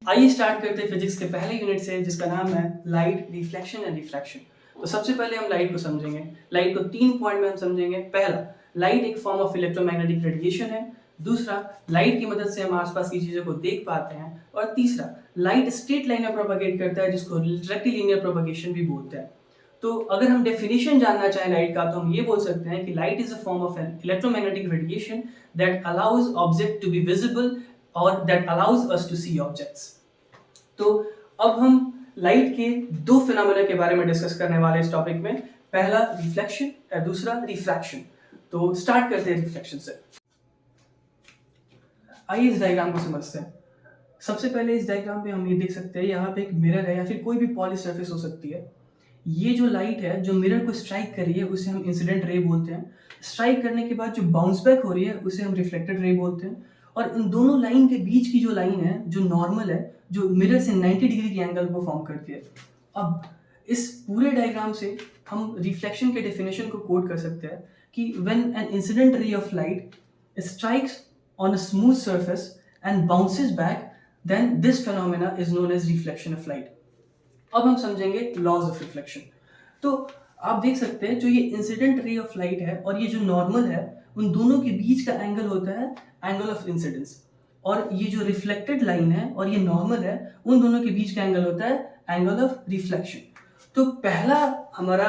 आइए स्टार्ट करते हैं फिजिक्स के पहले यूनिट से जिसका नाम है लाइट, रिफ्लेक्शन एंड रिफ्रैक्शन। तो सबसे पहले हम लाइट को समझेंगे। लाइट को 3 पॉइंट में हम समझेंगे। पहला, लाइट एक फॉर्म ऑफ इलेक्ट्रोमैग्नेटिक रेडिएशन है। दूसरा, लाइट की मदद से हम आसपास की चीज़ों को देख पाते हैं। और तीसरा, लाइट स्ट्रेट लाइन में प्रोपेगेट करता है जिसको रेक्टिलिनियर प्रोपेगेशन भी बोलते हैं। तो अगर हम डेफिनेशन जानना चाहें लाइट का तो हम ये बोल सकते हैं कि light is a form of an electromagnetic radiation that allows object to be visible और that allows us to see objects. तो अब हम लाइट के 2 फिनोमेना के बारे में डिस्कस करने वाले इस टॉपिक में। पहला रिफ्लेक्शन और दूसरा रिफ्रैक्शन। तो स्टार्ट करते हैं रिफ्लेक्शन से। आइए इस डायग्राम को समझते हैं। सबसे पहले इस डायग्राम पे हम ये देख सकते हैं, यहाँ पे एक मिरर है या फिर कोई भी पॉलिश सरफेस हो सकती है। ये जो लाइट है जो मिरर को स्ट्राइक कर रही है उसे हम इंसिडेंट रे बोलते हैं। स्ट्राइक करने के बाद जो बाउंस बैक हो रही है उसे हम रिफ्लेक्टेड रे बोलते हैं। और इन दोनों लाइन के बीच की जो लाइन है जो नॉर्मल है, जो मिरर से 90 डिग्री के एंगल को फॉर्म करती है। अब इस पूरे डायग्राम से हम रिफ्लेक्शन के डेफिनेशन को कोट कर सकते हैं कि when an incident ray of light strikes on a smooth surface and bounces back, then this phenomena is known as reflection of light. अब हम समझेंगे लॉज ऑफ रिफ्लेक्शन। तो आप देख सकते हैं जो ये इंसिडेंट रे ऑफ लाइट है और ये जो नॉर्मल है उन दोनों के बीच का एंगल होता है एंगल ऑफ इंसिडेंस। और ये जो रिफ्लेक्टेड लाइन है और ये नॉर्मल है उन दोनों के बीच का एंगल होता है एंगल ऑफ रिफ्लेक्शन। तो पहला हमारा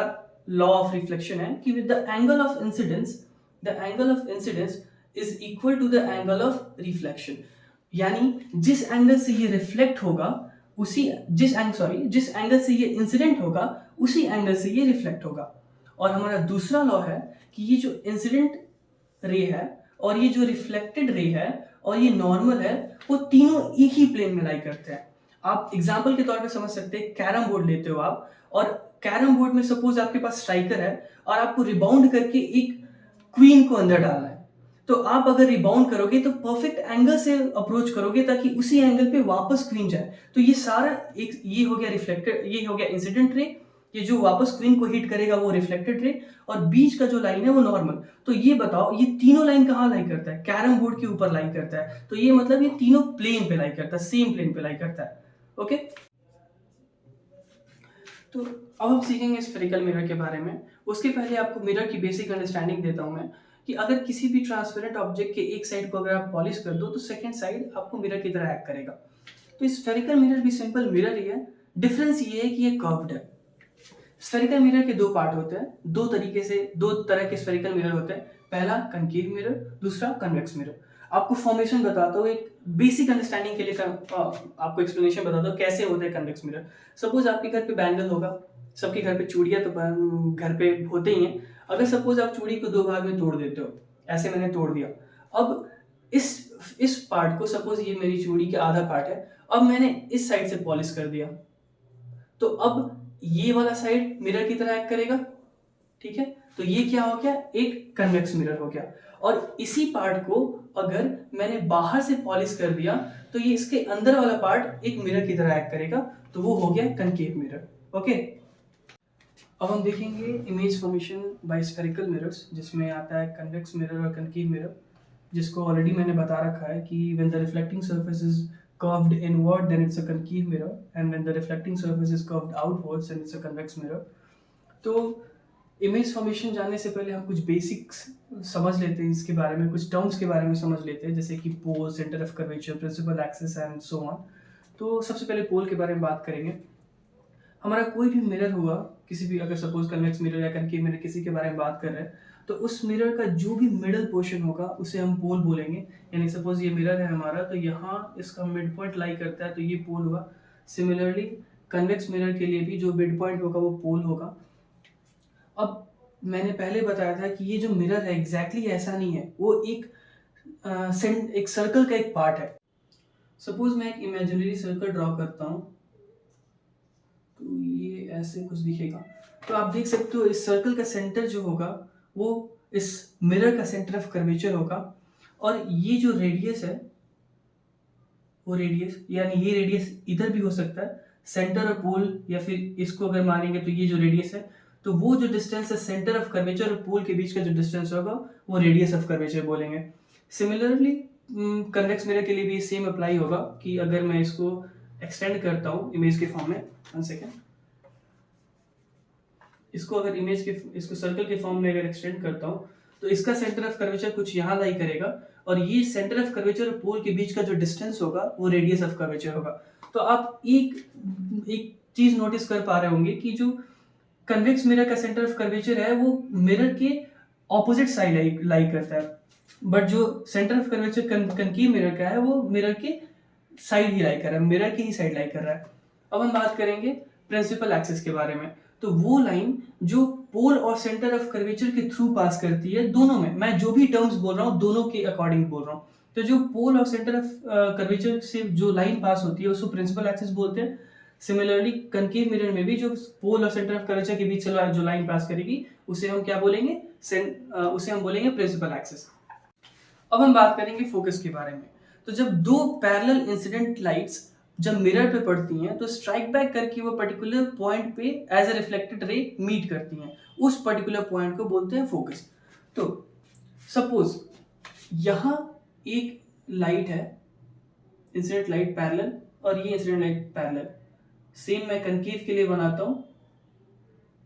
लॉ ऑफ रिफ्लेक्शन है कि with the angle of incidence is equal to the angle of reflection. यानी जिस एंगल से ये रिफ्लेक्ट होगा जिस एंगल से ये इंसिडेंट होगा उसी एंगल से ये रिफ्लेक्ट होगा। और हमारा दूसरा लॉ है कि ये जो इंसिडेंट रे है और ये जो रिफ्लेक्टेड रे है और ये नॉर्मल है वो तीनों एक ही प्लेन में लाई करते हैं। आप एग्जाम्पल के तौर पे समझ सकते हैं, कैरम बोर्ड लेते हो आप, और कैरम बोर्ड में सपोज आपके पास स्ट्राइकर है और आपको रिबाउंड करके एक क्वीन को अंदर डालना है। तो आप अगर रिबाउंड करोगे तो परफेक्ट एंगल से अप्रोच करोगे ताकि उसी एंगल पे वापस क्वीन जाए। तो ये सारा एक ये हो गया रिफ्लेक्टेड, ये हो गया इंसिडेंट रे, ये जो वापस क्वीन को हिट करेगा वो रिफ्लेक्टेड रे, और बीच का जो लाइन है वो नॉर्मल। तो ये बताओ ये तीनों लाइन कहाँ लाई करता है? कैरम बोर्ड के ऊपर लाई करता है। तो ये मतलब ये तीनों प्लेन पे लाई करता है, सेम प्लेन पे लाई करता है। ओके, तो अब हम सीखेंगे स्फेरिकल मिरर के बारे में। उसके पहले आपको मिरर की बेसिक अंडरस्टैंडिंग देता हूं मैं कि अगर किसी भी ट्रांसपेरेंट ऑब्जेक्ट के एक साइड को अगर आप पॉलिश कर दो तो सेकंड साइड आपको मिरर की तरह एक्ट करेगा। तो स्फेरिकल मिरर भी सिंपल मिरर ही है, डिफरेंस ये है कि ये कर्व्ड है। स्फेरिकल मिरर के 2 पार्ट होते हैं, 2 तरह के स्फेरिकल मिरर होते हैं। पहला कनकेव मिरर, दूसरा कन्वेक्स मिरर। आपको फॉर्मेशन बताता हूँ, एक बेसिक अंडरस्टैंडिंग के लिए आपको एक्सप्लेनेशन बताता हूँ कैसे होता है कन्वेक्स मिरर। सपोज आपके घर पे बैंगल होगा, सबके घर पे चूड़ियाँ तो घर पे होते ही हैं। अगर सपोज आप चूड़ी को 2 भाग में तोड़ देते हो, ऐसे मैंने तोड़ दिया। अब इस पार्ट को, सपोज ये मेरी चूड़ी का आधा पार्ट है, अब मैंने इस साइड से पॉलिश कर दिया तो अब ये वाला साइड मिरर की तरह एक्ट करेगा। ठीक है, तो ये क्या हो गया? एक कन्वेक्स मिरर हो गया। और इसी पार्ट को अगर मैंने बाहर से पॉलिश कर दिया तो ये इसके अंदर वाला पार्ट एक मिरर की तरह एक्ट करेगा, तो वो हो गया कनकेव मिरर। ओके, अब हम देखेंगे image formation by spherical mirrors, जिसमें आता है कन्वेक्स मिरर और कनकेव मिरर, जिसको ऑलरेडी मैंने बता रखा है कि when the reflecting surface is curved inward then it's a concave mirror, and when the reflecting surface is curved outwards then it's a convex mirror. तो इमेज फॉर्मेशन जानने से पहले हम कुछ बेसिक्स समझ लेते हैं, इसके बारे में कुछ टर्म्स के बारे में समझ लेते हैं, जैसे कि pole, centre of curvature, principal axis and so on. तो सबसे पहले पोल के बारे में बात करेंगे। हमारा कोई भी मिरर होगा, किसी भी, अगर सपोज कन्वेक्स मिरर या कनकेव मिरर किसी के बारे में बात कर रहे हैं, तो उस मिरर का जो भी मिडल पोर्शन होगा उसे हम पोल बोलेंगे। यानी सपोज ये मिरर है हमारा, तो यहाँ इसका मिड पॉइंट लाई करता है तो ये पोल होगा। सिमिलरली कन्वेक्स मिरर के लिए भी जो मिड पॉइंट होगा वो पोल होगा। अब मैंने पहले बताया था कि ये जो मिरर है एग्जैक्टली ऐसा नहीं है, वो एक सर्कल का एक पार्ट है। सपोज मैं एक इमेजिनरी सर्कल ड्रॉ करता हूँ तो ये ऐसे कुछ दिखेगा। तो आप देख सकते हो इस सर्कल का सेंटर जो होगा वो इस मिरर का सेंटर ऑफ कर्वेचर होगा, और ये जो रेडियस है वो रेडियस, यानी ये रेडियस इधर भी हो सकता है, सेंटर और पोल, या फिर इसको अगर मानेंगे तो ये जो रेडियस है, तो वो जो डिस्टेंस है सेंटर ऑफ कर्वेचर और पोल के बीच का जो डिस्टेंस होगा वो रेडियस ऑफ कर्वेचर बोलेंगे। सिमिलरली कन्वेक्स मिरर के लिए भी सेम अप्लाई होगा कि अगर मैं इसको एक्सटेंड करता हूँ इमेज के फॉर्म में, 1 सेकेंड, इसको अगर इसको सर्कल के फॉर्म में अगर एक्सटेंड करता हूँ तो इसका सेंटर ऑफ कर्वेचर कुछ यहाँ लाई करेगा, और ये सेंटर ऑफ कर्वेचर और पोल के बीच का जो डिस्टेंस होगा वो रेडियस ऑफ कर्वेचर होगा। तो आप एक चीज नोटिस कर पा रहे होंगे कि जो कन्वेक्स मिरर का सेंटर ऑफ कर्वेचर है वो मिरर के ऑपोजिट साइड लाई करता है, बट जो centre of curvature concave mirror का है वो मिरर के साइड ही लाई कर रहा है, मिरर की ही साइड लाई कर रहा है। अब हम बात करेंगे प्रिंसिपल एक्सिस के बारे में। तो वो लाइन जो पोल और सेंटर ऑफ कर्वेचर के थ्रू पास करती है, दोनों में मैं जो भी टर्म्स बोल रहा हूँ दोनों के अकॉर्डिंग बोल रहा हूँ। तो जो पोल और सेंटर ऑफ कर्वेचर से जो लाइन पास होती है उसको प्रिंसिपल एक्सिस बोलते हैं। सिमिलरली कनकेव मिरर में भी जो पोल और सेंटर ऑफ कर्वेचर के बीच से जो लाइन पास करेगी उसे हम क्या बोलेंगे, उसे हम बोलेंगे प्रिंसिपल एक्सिस। अब हम बात करेंगे फोकस के बारे में। तो जब दो पैरेलल इंसिडेंट लाइट्स जब मिरर पे पड़ती हैं तो स्ट्राइक बैक करके वो पर्टिकुलर पॉइंट पे as a reflected ray meet करती हैं, उस पर्टिकुलर पॉइंट को बोलते हैं फोकस। तो सपोज यहाँ एक लाइट है, इंसिडेंट लाइट पैरेलल, और ये इंसिडेंट लाइट पैरेलल। सेम मैं कनकेव के लिए बनाता हूँ,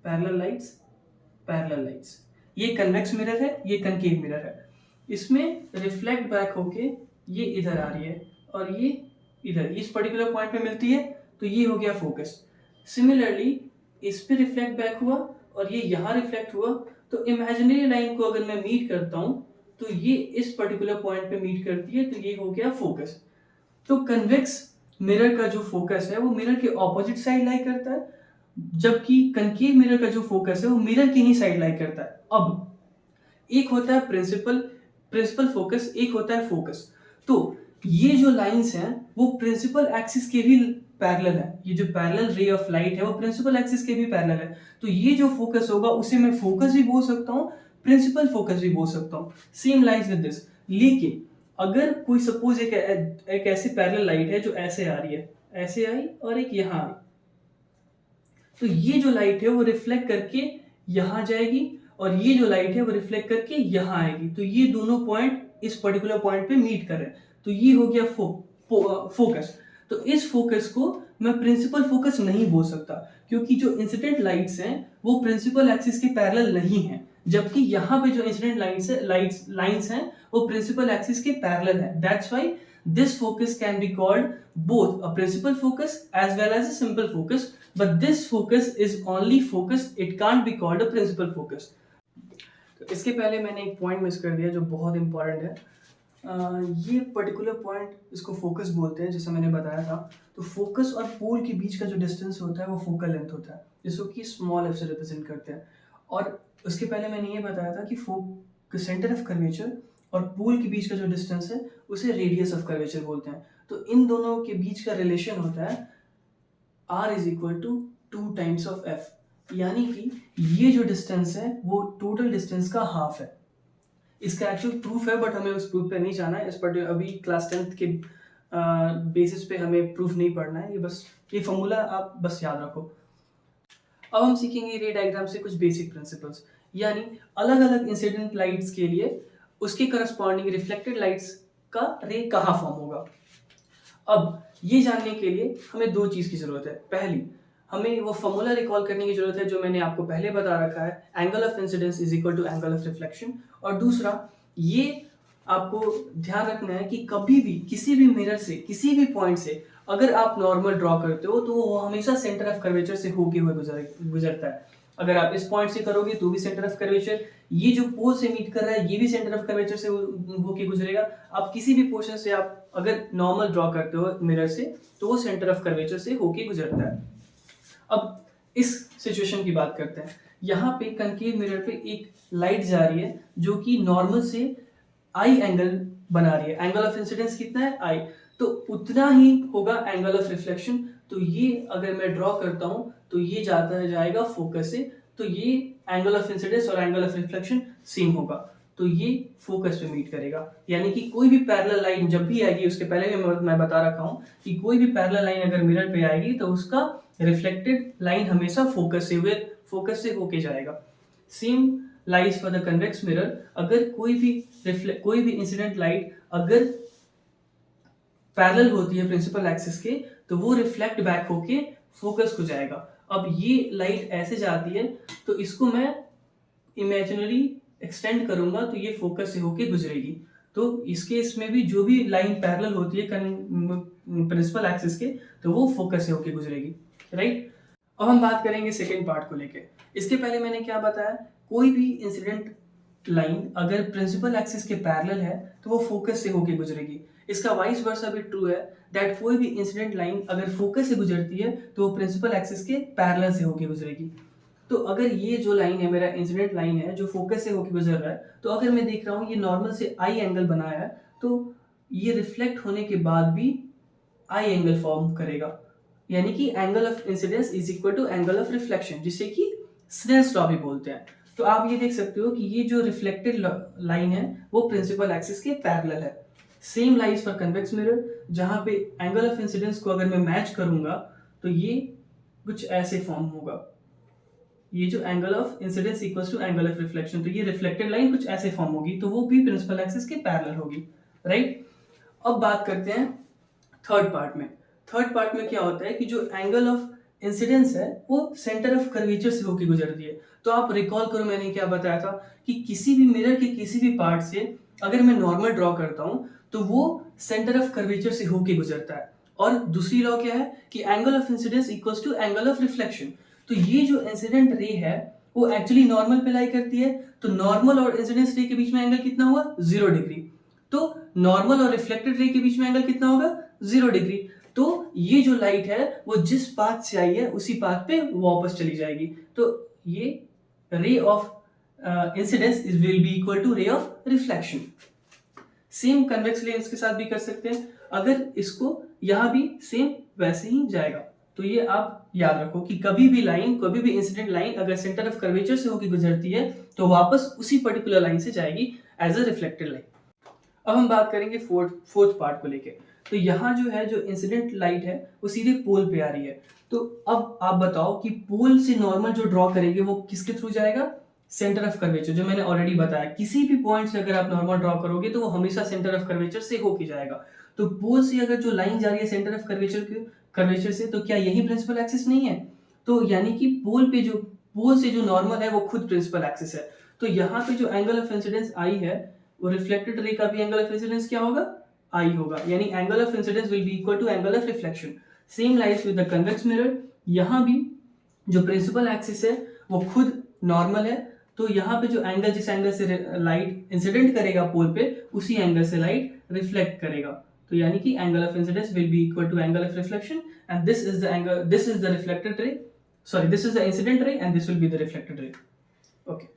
पैरेलल लाइट्स। ये कन्वेक्स मिरर है, ये कनकेव मिरर है। इसमें रिफ्लेक्ट बैक होके ये इधर आ रही है और ये इधर इस पर्टिकुलर पॉइंट पे मिलती है, तो ये हो गया फोकस। सिमिलरली इस पे रिफ्लेक्ट बैक हुआ और ये यहाँ रिफ्लेक्ट हुआ, तो इमेजिनरी लाइन को अगर मैं मीट करता हूँ तो ये इस पर्टिकुलर पॉइंट पे मीट करती है, तो ये हो गया फोकस। तो कन्वेक्स मिरर का जो फोकस है वो मिरर के ऑपोजिट साइड लाई करता है, जबकि कनकेव मिरर का जो फोकस है वो मिरर की ही साइड लाई करता है। अब एक होता है प्रिंसिपल फोकस, एक होता है फोकस। तो ये जो लाइंस हैं वो प्रिंसिपल एक्सिस के भी पैरेलल है, ये जो पैरेलल रे ऑफ लाइट है वो प्रिंसिपल एक्सिस के भी पैरेलल है। तो ये जो फोकस होगा उसे मैं फोकस भी बोल सकता हूँ, प्रिंसिपल फोकस भी बोल सकता हूँ, सेम लाइंस विद दिस। लेकिन अगर कोई सपोज एक ऐसी पैरेलल लाइट है जो ऐसे आ रही है, ऐसे आई और एक यहाँ आई, तो ये जो लाइट है वो रिफ्लेक्ट करके यहाँ जाएगी और ये जो लाइट है वो रिफ्लेक्ट करके यहाँ आएगी, तो ये दोनों पॉइंट इस पर्टिकुलर पॉइंट पे मीट कर रहे हैं, तो ये हो गया फोकस। तो इस फोकस को मैं प्रिंसिपल फोकस नहीं बोल सकता, क्योंकि जो इंसिडेंट लाइट्स हैं वो प्रिंसिपल एक्सिस के पैरेलल नहीं हैं, जबकि यहाँ पे जो इंसिडेंट लाइंस हैं वो प्रिंसिपल एक्सिस के पैरेलल है। That's why this focus can be called both a principal focus as well as a simple focus, but this focus is only focus, it can't be called a principal focus. तो इसके पहले मैंने एक point miss कर दिया जो बहुत important है। ये पर्टिकुलर पॉइंट इसको फोकस बोलते हैं, जैसा मैंने बताया था। तो फोकस और पोल के बीच का जो डिस्टेंस होता है वो फोकल लेंथ होता है, जिसको कि स्मॉल एफ से रिप्रेजेंट करते हैं। और उसके पहले मैंने ये बताया था कि सेंटर ऑफ कर्वेचर और पोल के बीच का जो डिस्टेंस है उसे रेडियस ऑफ कर्वेचर बोलते हैं। तो इन दोनों के बीच का रिलेशन होता है r is equal to 2 times of f, यानी कि ये जो डिस्टेंस है वो टोटल डिस्टेंस का हाफ है। इसका एक्चुअल प्रूफ है बट हमें उस प्रूफ पे नहीं जाना है, इस पर अभी क्लास 10th के बेसिस पे हमें प्रूफ नहीं पढ़ना है, ये फॉर्मूला आप बस याद रखो। अब हम सीखेंगे रे डायग्राम से कुछ बेसिक प्रिंसिपल्स, यानी अलग अलग इंसिडेंट लाइट्स के लिए उसके करस्पॉन्डिंग रिफ्लेक्टेड लाइट्स का रे कहाँ फॉर्म होगा। अब ये जानने के लिए हमें दो चीज़ की ज़रूरत है। पहली, हमें वो फॉर्मूला रिकॉल करने की ज़रूरत है जो मैंने आपको पहले बता रखा है, angle of incidence is equal to angle of reflection. और दूसरा, ये आपको ध्यान रखना है कि कभी भी किसी भी मिरर से किसी भी पॉइंट से अगर आप नॉर्मल ड्रॉ करते हो तो वो हमेशा सेंटर ऑफ कर्वेचर से होके हुए गुजरता है। अगर आप इस पॉइंट से करोगे तो भी सेंटर ऑफ कर्वेचर, ये जो पोल से मीट कर रहा है ये भी सेंटर ऑफ कर्वेचर से होके गुजरेगा। आप किसी भी पोर्शन से आप अगर नॉर्मल ड्रॉ करते हो मिरर से तो वो सेंटर ऑफ कर्वेचर से होके गुजरता है। अब इस सिचुएशन की बात करते हैं। यहाँ पे कनकेव मिरर पे एक लाइट जा रही है जो कि नॉर्मल से आई एंगल बना रही है। एंगल ऑफ इंसिडेंस कितना है, आई, तो उतना ही होगा एंगल ऑफ रिफ्लेक्शन। तो ये अगर मैं ड्रॉ करता हूँ तो ये जाएगा फोकस से, तो ये एंगल ऑफ इंसिडेंस और एंगल ऑफ रिफ्लेक्शन सेम होगा, तो ये फोकस पे मीट करेगा। यानी कि कोई भी पैरेलल लाइन जब भी आएगी, उसके पहले भी मैं बता रखा हूँ कि कोई भी पैरेलल लाइन अगर मिरर पे आएगी तो उसका रिफ्लेक्टेड लाइन हमेशा फोकस से होके जाएगा। Same lies for the convex mirror. अगर कोई भी इंसिडेंट लाइट अगर पैरेलल होती है प्रिंसिपल एक्सिस के तो वो रिफ्लेक्ट बैक होके फोकस को जाएगा। अब ये लाइट ऐसे जाती है, तो इसको मैं इमेजिनरी एक्सटेंड करूंगा तो ये फोकस से होके गुजरेगी। तो इस केस में भी जो भी लाइन पैरेलल होती है प्रिंसिपल एक्सिस के, तो वो फोकस से होके गुजरेगी, राइट। अब हम बात करेंगे सेकेंड पार्ट को लेके। इसके पहले मैंने क्या बताया, कोई भी इंसिडेंट लाइन अगर प्रिंसिपल एक्सिस के पैरेलल है तो वो फोकस से होके गुजरेगी। इसका वाइस वर्सा भी ट्रू है, दैट कोई भी इंसिडेंट लाइन अगर फोकस से गुजरती है तो वो प्रिंसिपल एक्सिस के पैरेलल से होके गुजरेगी। तो अगर ये जो लाइन है मेरा इंसिडेंट लाइन है जो फोकस से होके गुजर रहा है, तो अगर मैं देख रहा हूँ ये नॉर्मल से आई एंगल बनाया है, तो ये रिफ्लेक्ट होने के बाद भी आई एंगल फॉर्म करेगा, यानी कि angle of incidence is equal to angle of reflection, जिसे कि स्नेल्स लॉ भी बोलते हैं। तो आप ये देख सकते हो कि ये जो रिफ्लेक्टेड लाइन है वो प्रिंसिपल एक्सिस के पैरेलल है। Same lies for convex mirror, जहां पे एंगल ऑफ इंसिडेंस को अगर मैं मैच करूंगा तो ये कुछ ऐसे फॉर्म होगा, ये जो angle of incidence equals to angle of reflection, तो ये रिफ्लेक्टेड लाइन कुछ ऐसे फॉर्म होगी, तो वो भी प्रिंसिपल एक्सिस के पैरेलल होगी, राइट। अब बात करते हैं थर्ड पार्ट में। थर्ड पार्ट में क्या होता है कि जो एंगल ऑफ इंसिडेंस है वो सेंटर ऑफ कर्वेचर से होकर गुजरती है। तो आप रिकॉल करो मैंने क्या बताया था कि किसी भी मिरर के किसी भी पार्ट से अगर मैं नॉर्मल ड्रॉ करता हूं तो वो सेंटर ऑफ कर्वेचर से होकर गुजरता है। और दूसरी लॉ क्या है कि angle of incidence equals to angle of reflection. तो ये जो इंसिडेंट रे है वो एक्चुअली नॉर्मल पे लाई करती है, तो नॉर्मल और इंसिडेंस रे के बीच में एंगल कितना हुआ, 0 डिग्री। तो नॉर्मल और रिफ्लेक्टेड रे के बीच में एंगल कितना होगा, 0 डिग्री। तो ये जो लाइट है वो जिस पाथ से आई है उसी पाथ पे वापस चली जाएगी। तो ये ray of incidence is will be equal to ray of reflection. Same convex lens के साथ भी कर सकते हैं, अगर इसको यहां भी सेम वैसे ही जाएगा। तो ये आप याद रखो कि कभी भी लाइन, कभी भी इंसिडेंट लाइन अगर सेंटर ऑफ कर्वेचर से होकर गुजरती है तो वापस उसी पर्टिकुलर लाइन से जाएगी एज अ रिफ्लेक्टेड लाइन। अब हम बात करेंगे फोर्थ पार्ट को लेके। तो यहाँ जो है जो इंसिडेंट लाइट है वो सीधे पोल पे आ रही है। तो अब आप बताओ कि पोल से नॉर्मल जो ड्रॉ करेंगे वो किसके थ्रू जाएगा, सेंटर ऑफ कर्वेचर, जो मैंने ऑलरेडी बताया। किसी भी पॉइंट से अगर आप नॉर्मल ड्रॉ करोगे तो वो हमेशा सेंटर ऑफ कर्वेचर से होके जाएगा। तो पोल से अगर जो लाइन जा रही है सेंटर ऑफ कर्वेचर से, तो क्या यही प्रिंसिपल एक्सिस नहीं है। तो यानी कि पोल से जो नॉर्मल है वो खुद प्रिंसिपल एक्सिस है। तो यहाँ पे जो एंगल ऑफ इंसिडेंस आई है वो रिफ्लेक्टेड रे का भी एंगल ऑफ इंसिडेंस क्या होगा, आई होगा, यानी angle of incidence will be equal to angle of reflection. Same lies with the convex mirror, यहाँ भी जो प्रिंसिपल एक्सिस है वो खुद नॉर्मल है, तो यहाँ पे जो एंगल, जिस एंगल से लाइट इंसिडेंट करेगा पोल पे, उसी एंगल से लाइट रिफ्लेक्ट करेगा। तो यानी कि angle of incidence will be equal to angle of reflection, and this is the angle, this is the reflected ray, sorry this is the incident ray and this will be the reflected ray. Okay.